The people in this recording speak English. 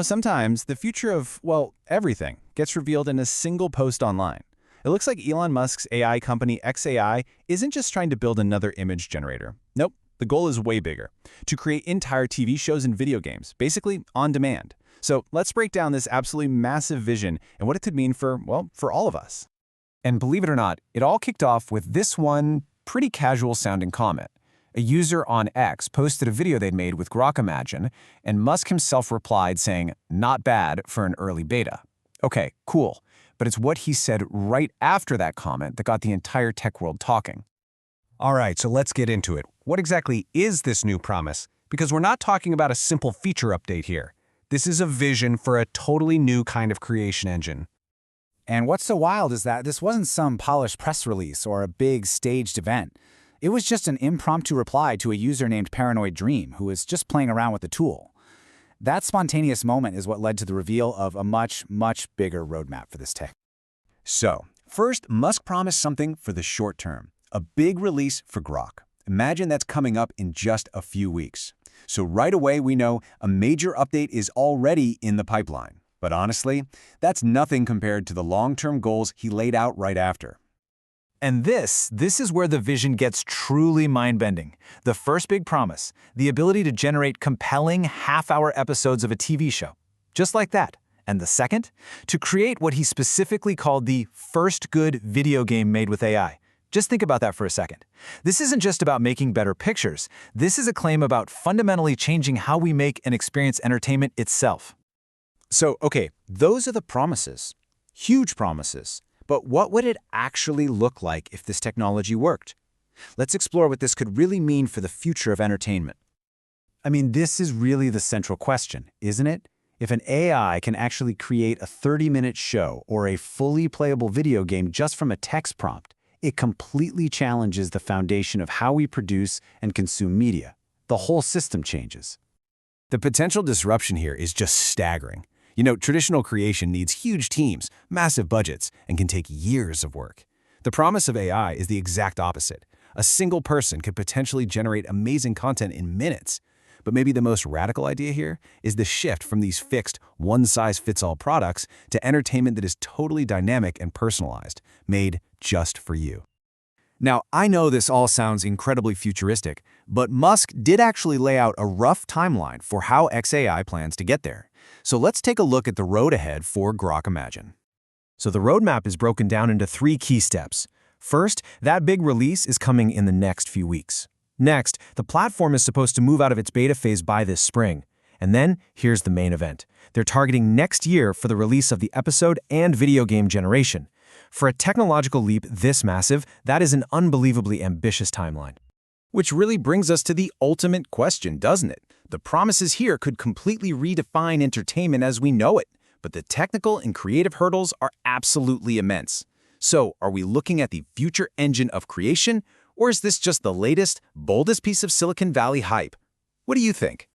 Sometimes the future of, well, everything gets revealed in a single post online. It looks like Elon Musk's AI company XAI isn't just trying to build another image generator. Nope, the goal is way bigger, to create entire TV shows and video games, basically on demand. So let's break down this absolutely massive vision and what it could mean for, well, for all of us. And believe it or not, it all kicked off with this one pretty casual-sounding comment. A user on X posted a video they'd made with Grok Imagine, and Musk himself replied saying, "Not bad for an early beta." Okay, cool. But it's what he said right after that comment that got the entire tech world talking. All right, so let's get into it. What exactly is this new promise? Because we're not talking about a simple feature update here. This is a vision for a totally new kind of creation engine. And what's so wild is that this wasn't some polished press release or a big staged event. It was just an impromptu reply to a user named Paranoid Dream who was just playing around with the tool. That spontaneous moment is what led to the reveal of a much, much bigger roadmap for this tech. So, first, Musk promised something for the short term. A big release for Grok. Imagine that's coming up in just a few weeks. So right away we know a major update is already in the pipeline. But honestly, that's nothing compared to the long-term goals he laid out right after. And this is where the vision gets truly mind-bending. The first big promise, the ability to generate compelling half-hour episodes of a TV show. Just like that. And the second, to create what he specifically called the first good video game made with AI. Just think about that for a second. This isn't just about making better pictures. This is a claim about fundamentally changing how we make and experience entertainment itself. So, okay, those are the promises. Huge promises. But what would it actually look like if this technology worked? Let's explore what this could really mean for the future of entertainment. I mean, this is really the central question, isn't it? If an AI can actually create a 30-minute show or a fully playable video game just from a text prompt, it completely challenges the foundation of how we produce and consume media. The whole system changes. The potential disruption here is just staggering. Traditional creation needs huge teams, massive budgets, and can take years of work. The promise of AI is the exact opposite. A single person could potentially generate amazing content in minutes. But maybe the most radical idea here is the shift from these fixed, one-size-fits-all products to entertainment that is totally dynamic and personalized, made just for you. Now, I know this all sounds incredibly futuristic, but Musk did actually lay out a rough timeline for how XAI plans to get there. So let's take a look at the road ahead for Grok Imagine. So the roadmap is broken down into 3 key steps. First, that big release is coming in the next few weeks. Next, the platform is supposed to move out of its beta phase by this spring. And then, here's the main event. They're targeting next year for the release of the episode and video game generation. For a technological leap this massive, that is an unbelievably ambitious timeline. Which really brings us to the ultimate question, doesn't it? The promises here could completely redefine entertainment as we know it, but the technical and creative hurdles are absolutely immense. So, are we looking at the future engine of creation, or is this just the latest, boldest piece of Silicon Valley hype? What do you think?